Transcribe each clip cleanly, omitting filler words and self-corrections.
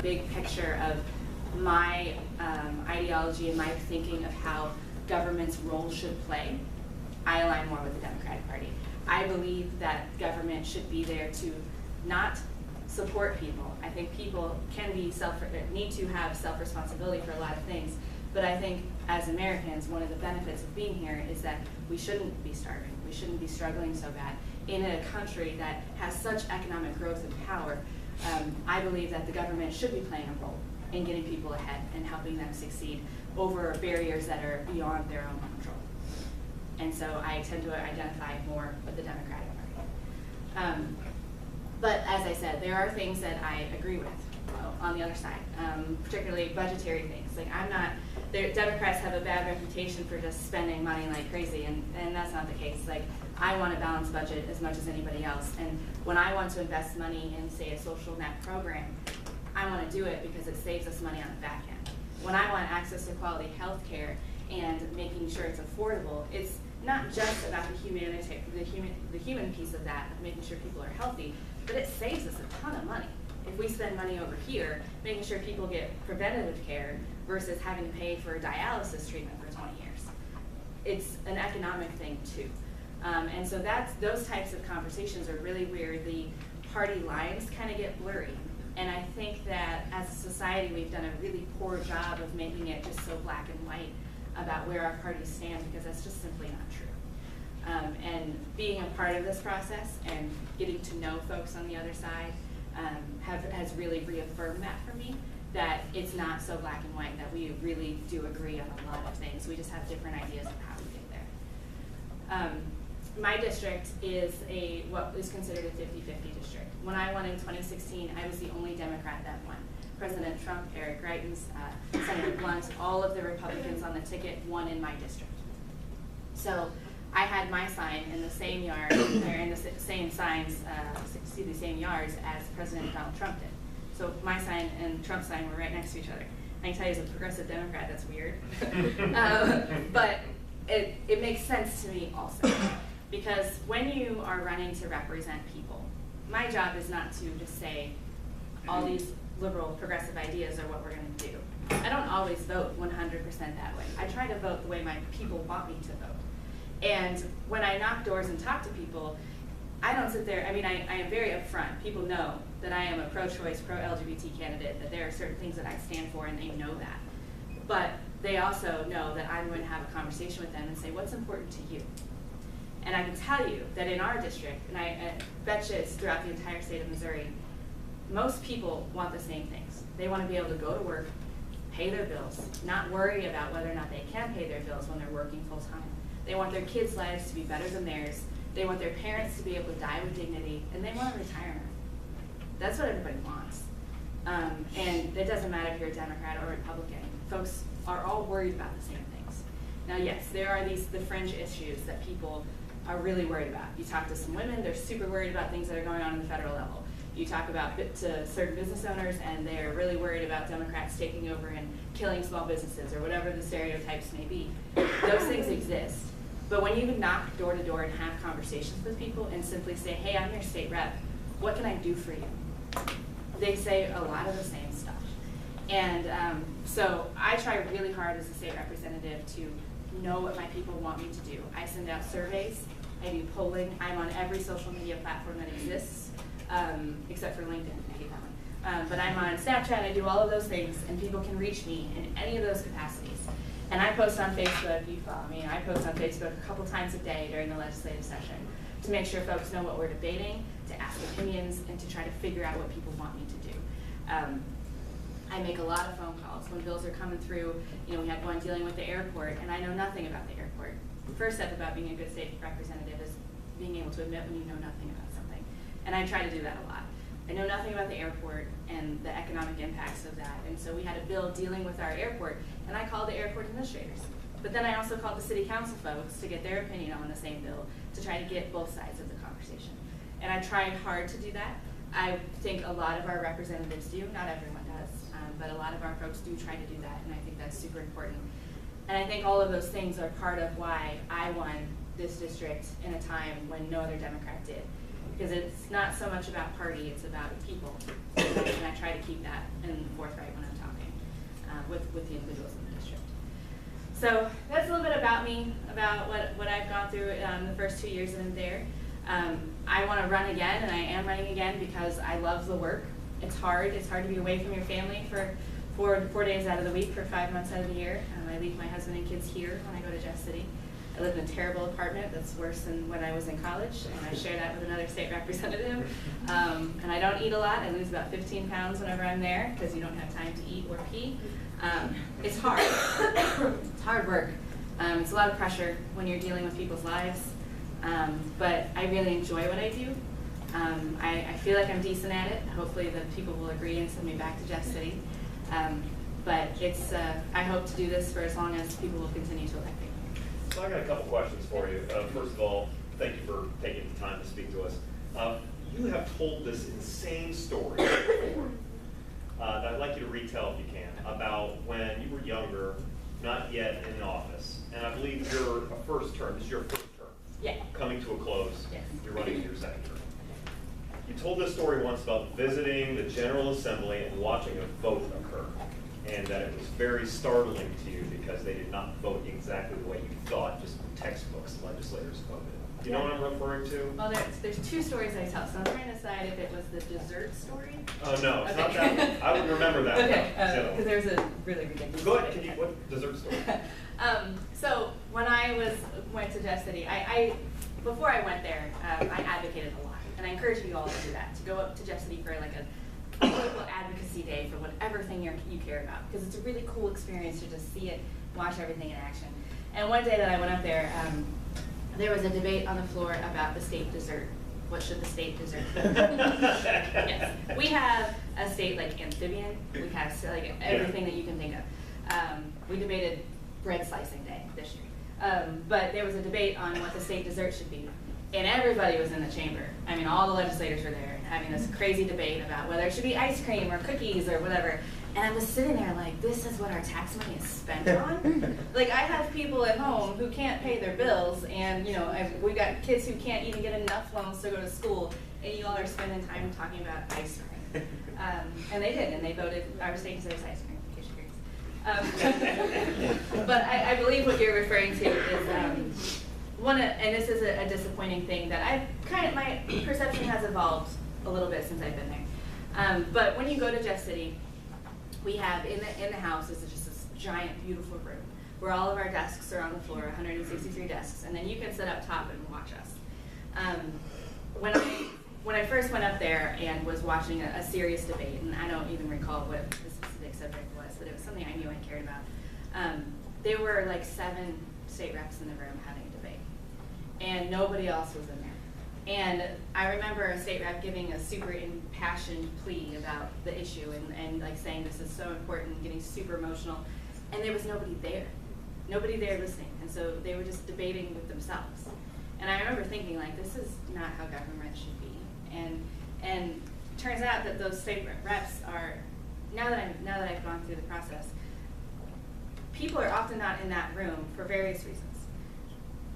big picture of my ideology and my thinking of how government's role should play, I align more with the Democratic Party. I believe that government should be there to not support people. I think people can be need to have self-responsibility for a lot of things, but I think as Americans, one of the benefits of being here is that we shouldn't be starving. We shouldn't be struggling so bad. In a country that has such economic growth and power, I believe that the government should be playing a role in getting people ahead and helping them succeed over barriers that are beyond their own control. And so I tend to identify more with the Democratic Party. But as I said, there are things that I agree with on the other side, particularly budgetary things. Like Democrats have a bad reputation for just spending money like crazy, and that's not the case. Like, I want a balanced budget as much as anybody else, and when I want to invest money in, say, a social net program, I want to do it because it saves us money on the back end. When I want access to quality health care and making sure it's affordable, it's not just about the human piece of that, of making sure people are healthy, but it saves us a ton of money. If we spend money over here making sure people get preventative care versus having to pay for dialysis treatment for 20 years. It's an economic thing too. And so those types of conversations are really where the party lines kind of get blurry. And I think that as a society, we've done a really poor job of making it just so black and white about where our parties stand, because that's just simply not true. And being a part of this process and getting to know folks on the other side has really reaffirmed that for me, that it's not so black and white, that we really do agree on a lot of things. We just have different ideas of how to get there. My district is what is considered a 50-50 district. When I won in 2016, I was the only Democrat that won. President Trump, Eric Greitens, Senator Blunt, all of the Republicans on the ticket won in my district. So I had my sign in the same yard, or in the same signs, the same yards as President Donald Trump did. So my sign and Trump's sign were right next to each other. I can tell you as a progressive Democrat, that's weird. But it makes sense to me also. Because when you are running to represent people, my job is not to just say all these liberal progressive ideas are what we're going to do. I don't always vote 100% that way. I try to vote the way my people want me to vote. And when I knock doors and talk to people, I don't sit there, I am very upfront. People know that I am a pro-choice, pro-LGBT candidate, that there are certain things that I stand for, and they know that. But they also know that I'm going to have a conversation with them and say, what's important to you? And I can tell you that in our district, and I bet you it's throughout the entire state of Missouri, most people want the same things. They want to be able to go to work, pay their bills, not worry about whether or not they can pay their bills when they're working full time. They want their kids' lives to be better than theirs. They want their parents to be able to die with dignity, and they want a retirement. That's what everybody wants. And it doesn't matter if you're a Democrat or Republican. Folks are all worried about the same things. Now, yes, there are the fringe issues that people are really worried about. You talk to some women, they're super worried about things that are going on in the federal level. You talk about to certain business owners, and they're really worried about Democrats taking over and killing small businesses, or whatever the stereotypes may be. Those things exist. But when you knock door to door and have conversations with people and simply say, hey, I'm your state rep, what can I do for you? They say a lot of the same stuff. And so I try really hard as a state representative to know what my people want me to do. I send out surveys, I do polling, I'm on every social media platform that exists, except for LinkedIn, I hate that one. But I'm on Snapchat, I do all of those things, and people can reach me in any of those capacities. And I post on Facebook, you follow me, I post on Facebook a couple times a day during the legislative session to make sure folks know what we're debating, to ask opinions, and to try to figure out what people want me to do. I make a lot of phone calls when bills are coming through. We had one dealing with the airport, and I know nothing about the airport. The first step about being a good state representative is being able to admit when you know nothing about something. And I try to do that a lot. I know nothing about the airport and the economic impacts of that. And so we had a bill dealing with our airport, and I called the airport administrators. But then I also called the city council folks to get their opinion on the same bill, to try to get both sides of the conversation. And I tried hard to do that. I think a lot of our representatives do, not everyone does, but a lot of our folks do try to do that, and I think that's super important. And I think all of those things are part of why I won this district in a time when no other Democrat did. because it's not so much about party, it's about people. And I try to keep that forthright when I'm talking with the individuals in the district. So that's a little bit about me, about what I've gone through the first 2 years that I'm there. I want to run again, and I am running again because I love the work. It's hard. It's hard to be away from your family for four days out of the week for 5 months out of the year. I leave my husband and kids here when I go to Jeff City. I live in a terrible apartment that's worse than when I was in college, and I share that with another state representative. And I don't eat a lot. I lose about 15 pounds whenever I'm there because you don't have time to eat or pee. It's hard. It's hard work. It's a lot of pressure when you're dealing with people's lives. But I really enjoy what I do. I feel like I'm decent at it. Hopefully the people will agree and send me back to Jeff City. But it's, I hope to do this for as long as people will continue to elect me. So I got a couple questions for you. First of all, thank you for taking the time to speak to us. You have told this insane story before that I'd like you to retell if you can, about when you were younger, not yet in office, and I believe your first term, this is your first term, yeah, coming to a close. Yes. You're running for your second term. You told this story once about visiting the General Assembly and watching a vote occur, and that it was very startling to you because they did not vote exactly the way you thought, just textbooks legislators voted. Do you know what I'm referring to? Well, there's two stories I tell, so I'm trying to decide if it was the dessert story. Oh, no, it's okay. not that one. I would remember that okay, one. because there's a really ridiculous Go ahead, what dessert story? So when I went to Jeff City, before I went there, I advocated a lot, and I encourage you all to do that, to go up to Jeff City for like a political advocacy day for whatever thing you care about, because it's a really cool experience to just see it, watch everything in action. And one day that I went up there, there was a debate on the floor about the state dessert. What should the state dessert be? Yes, we have a state like amphibian. We have like everything that you can think of. We debated bread slicing day this year, but there was a debate on what the state dessert should be, and everybody was in the chamber. I mean, all the legislators were there having this crazy debate about whether it should be ice cream or cookies or whatever. And I was sitting there like, this is what our tax money is spent on? Like, I have people at home who can't pay their bills, and you know, we've got kids who can't even get enough loans to go to school, and you all are spending time talking about ice cream. And they did, and they voted our state deserves ice cream, in case you're curious. But I believe what you're referring to is and this is a disappointing thing that my perception has evolved a little bit since I've been there. But when you go to Jeff City, we have in the house is just this giant, beautiful room where all of our desks are on the floor, 163 desks, and then you can sit up top and watch us. When I first went up there and was watching a serious debate, and I don't even recall what the specific subject was, but it was something I knew I cared about. There were like 7 state reps in the room having a debate, and nobody else was in there. And I remember a state rep giving a super impassioned plea about the issue and like saying this is so important, getting super emotional, and there was nobody there listening, and so they were just debating with themselves. And I remember thinking like, this is not how government should be. And turns out that those state reps are, now that I've gone through the process, people are often not in that room for various reasons.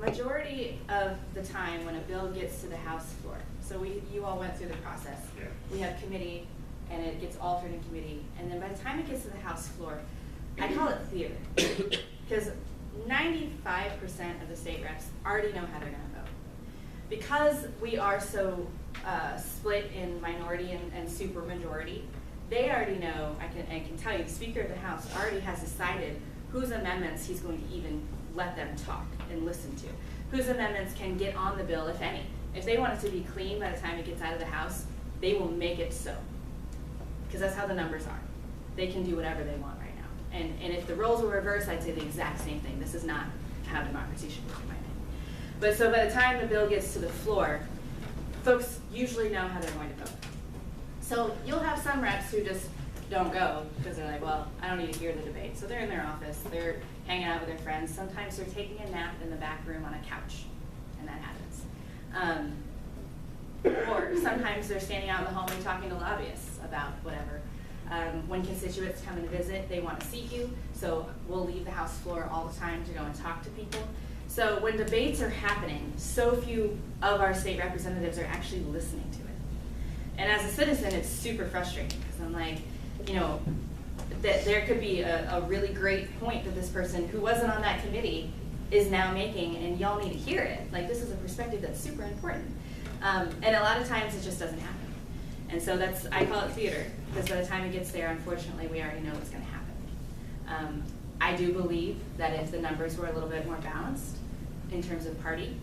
Majority of the time when a bill gets to the House floor, so you all went through the process. Yeah. We have committee, and it gets altered in committee, and then by the time it gets to the House floor, I call it theater, because 95% of the state reps already know how they're going to vote. Because we are so split in minority and super majority, they already know, I can tell you, the Speaker of the House already has decided whose amendments he's going to even let them talk and listen to. Whose amendments can get on the bill, if any. If they want it to be clean by the time it gets out of the House, they will make it so. Because that's how the numbers are. They can do whatever they want right now. And if the roles were reversed, I'd say the exact same thing. This is not how democracy should work, in my opinion. But so by the time the bill gets to the floor, folks usually know how they're going to vote. So you'll have some reps who just don't go because they're like, well, I don't need to hear the debate. So they're in their office, they're hanging out with their friends. Sometimes they're taking a nap in the back room on a couch, and that happens. Or sometimes they're standing out in the hallway talking to lobbyists about whatever. When constituents come and visit, they want to see you, so we'll leave the House floor all the time to go and talk to people. So when debates are happening, so few of our state representatives are actually listening to it. And as a citizen, it's super frustrating because I'm like, you know, that there could be a really great point that this person who wasn't on that committee is now making, and y'all need to hear it. Like, this is a perspective that's super important. And a lot of times it just doesn't happen. And so I call it theater, because by the time it gets there, unfortunately, we already know what's going to happen. I do believe that if the numbers were a little bit more balanced in terms of party,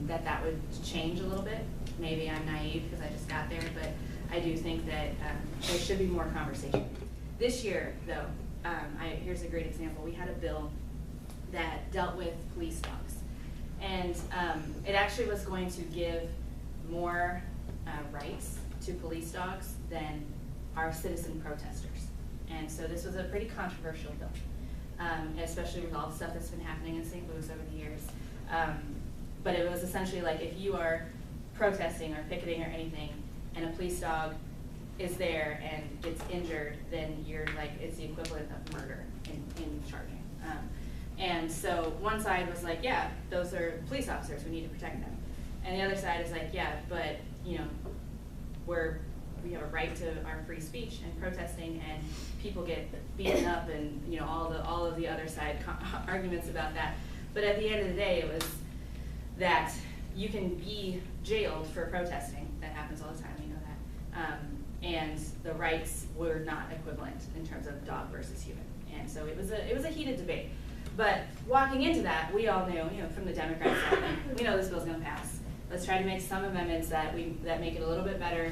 that would change a little bit. Maybe I'm naive because I just got there, but I do think that there should be more conversation. This year, though, here's a great example. We had a bill that dealt with police dogs. And it actually was going to give more rights to police dogs than our citizen protesters. And so this was a pretty controversial bill, especially with all the stuff that's been happening in St. Louis over the years. But it was essentially like, if you are protesting or picketing or anything, and a police dog is there and gets injured, then you're like, it's the equivalent of murder in charging. And so one side was like, yeah, those are police officers, we need to protect them. And the other side is like, yeah, but you know, we have a right to our free speech and protesting, and people get beaten up, and you know, all of the other side arguments about that. But at the end of the day, it was that you can be jailed for protesting. That happens all the time, we know that. And the rights were not equivalent in terms of dog versus human. And so it was a heated debate. But walking into that, we all knew, you know, from the Democrat side, we know this bill's going to pass. Let's try to make some amendments that make it a little bit better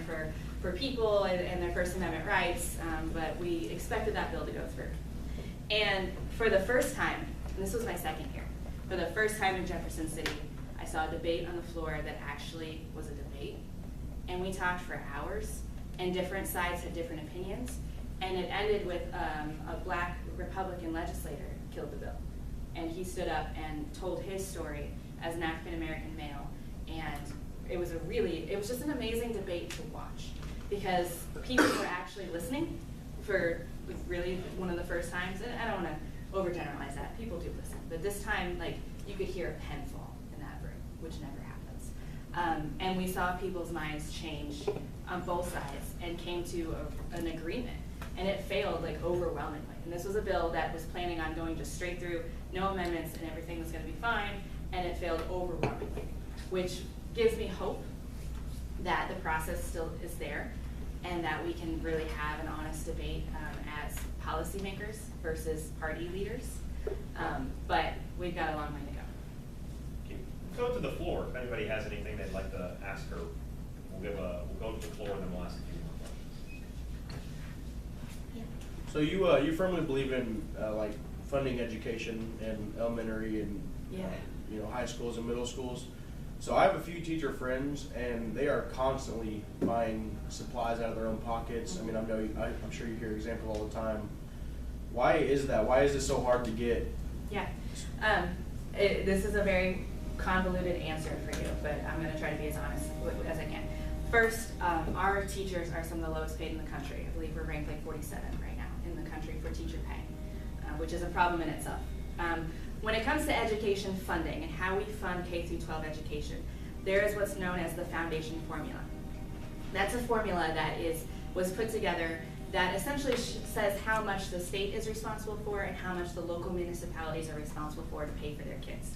for people and their First Amendment rights. But we expected that bill to go through. And for the first time, and this was my second year, for the first time in Jefferson City, I saw a debate on the floor that actually was a debate. And we talked for hours, and different sides had different opinions. And it ended with a black Republican legislator killed the bill. And he stood up and told his story as an African-American male. And it was just an amazing debate to watch, because people were actually listening for really one of the first times. And I don't want to overgeneralize that. People do listen. But this time, like, you could hear a pen fall in that room, which never happens. And we saw people's minds change on both sides and came to an agreement. And it failed, like, overwhelmingly. And this was a bill that was planning on going just straight through, no amendments, and everything was going to be fine, and it failed overwhelmingly, which gives me hope that the process still is there and that we can really have an honest debate as policymakers versus party leaders. But we've got a long way to go. Go to the floor. If anybody has anything they'd like to ask her, we'll go to the floor, and then we'll ask a few more questions. So you firmly believe in like funding education in elementary and high schools and middle schools. So I have a few teacher friends, and they are constantly buying supplies out of their own pockets. I mean, I'm sure you hear examples all the time. Why is that? Why is it so hard to get? Yeah, this is a very convoluted answer for you, but I'm going to try to be as honest as I can. First, our teachers are some of the lowest paid in the country. I believe we're ranked like 47 right now in the country for teacher pay, which is a problem in itself. When it comes to education funding and how we fund K through 12 education, there is what's known as the foundation formula. That's a formula that was put together that essentially says how much the state is responsible for and how much the local municipalities are responsible for to pay for their kids.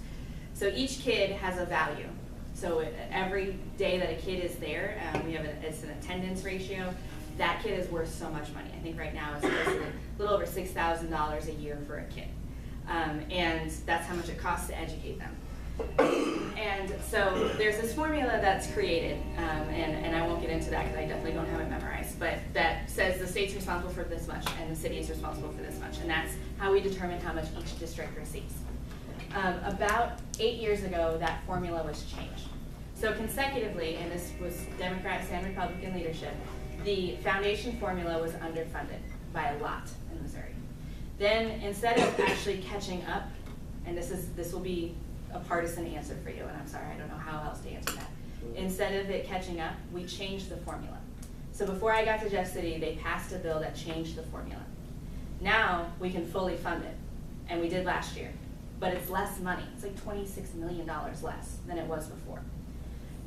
So each kid has a value. So every day that a kid is there, it's an attendance ratio. That kid is worth so much money. I think right now it's a little over $6,000 a year for a kid. And that's how much it costs to educate them. And so there's this formula that's created, and I won't get into that because I definitely don't have it memorized, but that says the state's responsible for this much and the city is responsible for this much, and that's how we determine how much each district receives. About 8 years ago, that formula was changed. So consecutively, and this was Democrat and Republican leadership, the foundation formula was underfunded by a lot in Missouri. Then instead of actually catching up, and this will be a partisan answer for you, and I'm sorry, I don't know how else to answer that. Instead of it catching up, we changed the formula. So before I got to Jeff City, they passed a bill that changed the formula. Now we can fully fund it, and we did last year. but it's less money. It's like $26 million less than it was before.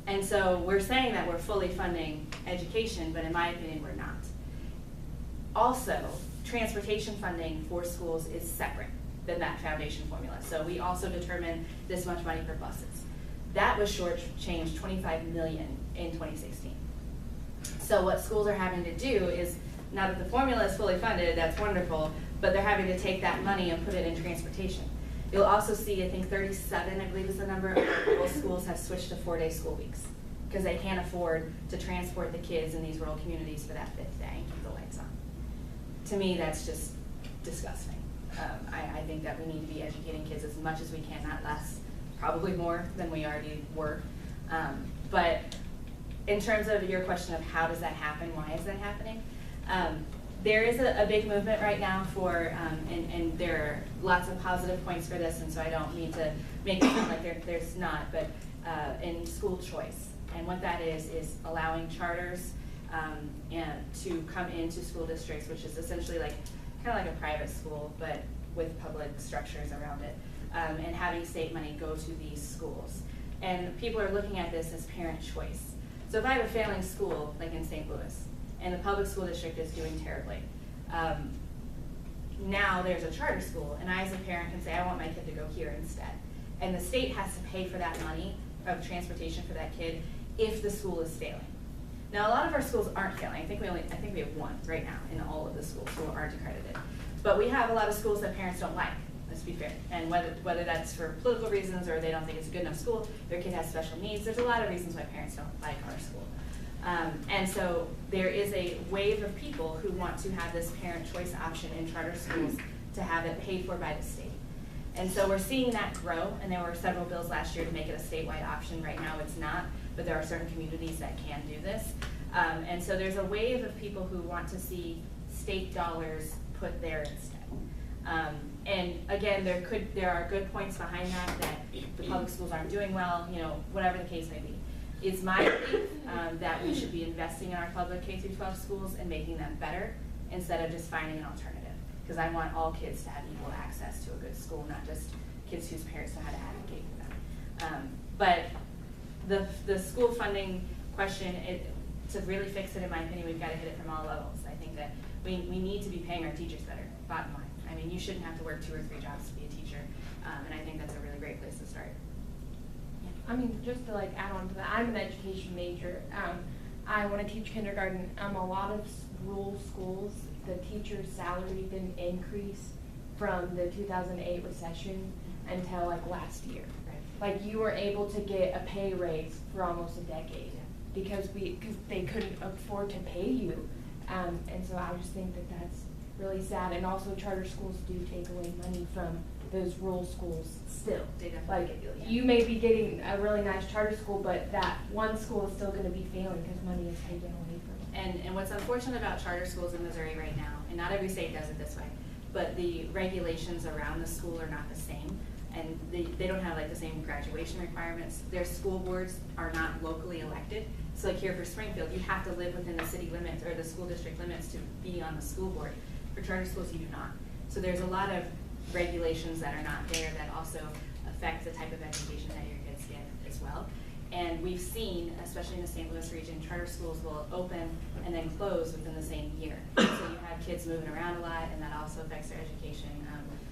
And so we're saying that we're fully funding education, but in my opinion, we're not. Also, transportation funding for schools is separate than that foundation formula. So we also determine this much money for buses. That was shortchanged $25 million in 2016. So what schools are having to do is, now that the formula is fully funded, that's wonderful, but they're having to take that money and put it in transportation. You'll also see, I think 37, I believe is the number, of rural schools have switched to 4-day school weeks because they can't afford to transport the kids in these rural communities for that 5th day and keep the lights on. To me, that's just disgusting. I think that we need to be educating kids as much as we can, not less, probably more than we already were. But in terms of your question of how does that happen, why is that happening? There is a big movement right now for, and there are lots of positive points for this, and so I don't need to make it sound like there's not, but in school choice. And what that is allowing charters to come into school districts, which is essentially like kind of like a private school, but with public structures around it, and having state money go to these schools. And people are looking at this as parent choice. So if I have a failing school, like in St. Louis, and the public school district is doing terribly, now there's a charter school, and I as a parent can say, I want my kid to go here instead. And the state has to pay for that money of transportation for that kid if the school is failing. Now, a lot of our schools aren't failing. I think we have one right now in all of the schools who aren't accredited. But we have a lot of schools that parents don't like, let's be fair. And whether that's for political reasons or they don't think it's a good enough school, their kid has special needs, there's a lot of reasons why parents don't like our school. And so there is a wave of people who want to have this parent choice option in charter schools to have it paid for by the state. And so we're seeing that grow, and there were several bills last year to make it a statewide option. Right now it's not, but there are certain communities that can do this. And so there's a wave of people who want to see state dollars put there instead. And again, there are good points behind that the public schools aren't doing well, whatever the case may be. It's my belief that we should be investing in our public K-12 schools and making them better instead of just finding an alternative. Because I want all kids to have equal access to a good school, not just kids whose parents know how to advocate for them. But the school funding question, to really fix it, in my opinion, we've got to hit it from all levels. I think that we need to be paying our teachers better, bottom line. I mean, you shouldn't have to work 2 or 3 jobs to be a teacher, and I think that's a really great place to start. I mean, just to add on to that, I'm an education major. I want to teach kindergarten. A lot of rural schools, the teacher's salary didn't increase from the 2008 recession until last year. Right. You were able to get a pay raise for almost a decade because they couldn't afford to pay you. And so I just think that that's really sad. And also charter schools do take away money from those rural schools still. They definitely get you, yeah. You may be getting a really nice charter school, but that one school is still going to be failing because money is taken away from it. And what's unfortunate about charter schools in Missouri right now, and not every state does it this way, but the regulations around the school are not the same. And they don't have the same graduation requirements. Their school boards are not locally elected. So here for Springfield, you have to live within the city limits or the school district limits to be on the school board. For charter schools, you do not. So there's a lot of regulations that are not there that also affect the type of education that your kids get as well. And we've seen, especially in the St. Louis region, charter schools will open and then close within the same year. So you have kids moving around a lot, and that also affects their education.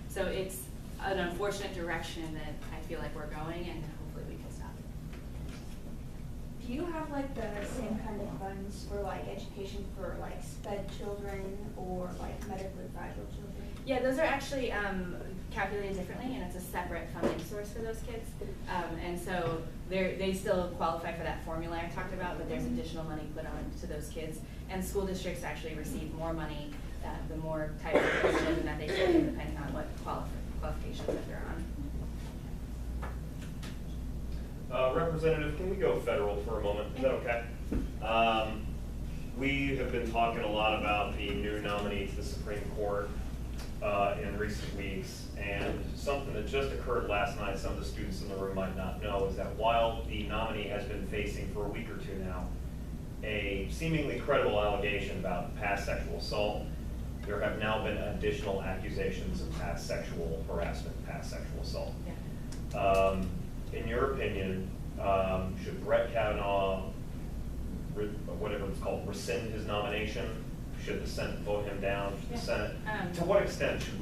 So it's an unfortunate direction that I feel like we're going, and hopefully we can stop it. Do you have the same kind of funds for education for SPED children or medically fragile children? Yeah, those are actually calculated differently, and it's a separate funding source for those kids. And so they still qualify for that formula I talked about, but there's additional money put on to those kids. And school districts actually receive more money the more type of education that they get, depending on what qualifications that they're on. Representative, can we go federal for a moment? Is that okay? We have been talking a lot about the new nominee to the Supreme Court in recent weeks, and something that just occurred last night, some of the students in the room might not know, is that while the nominee has been facing for a week or 2 now a seemingly credible allegation about past sexual assault, there have now been additional accusations of past sexual harassment, past sexual assault. Yeah. In your opinion, should Brett Kavanaugh, whatever it's called, rescind his nomination? Should the Senate vote him down? Should the Yeah. Senate, to what extent should we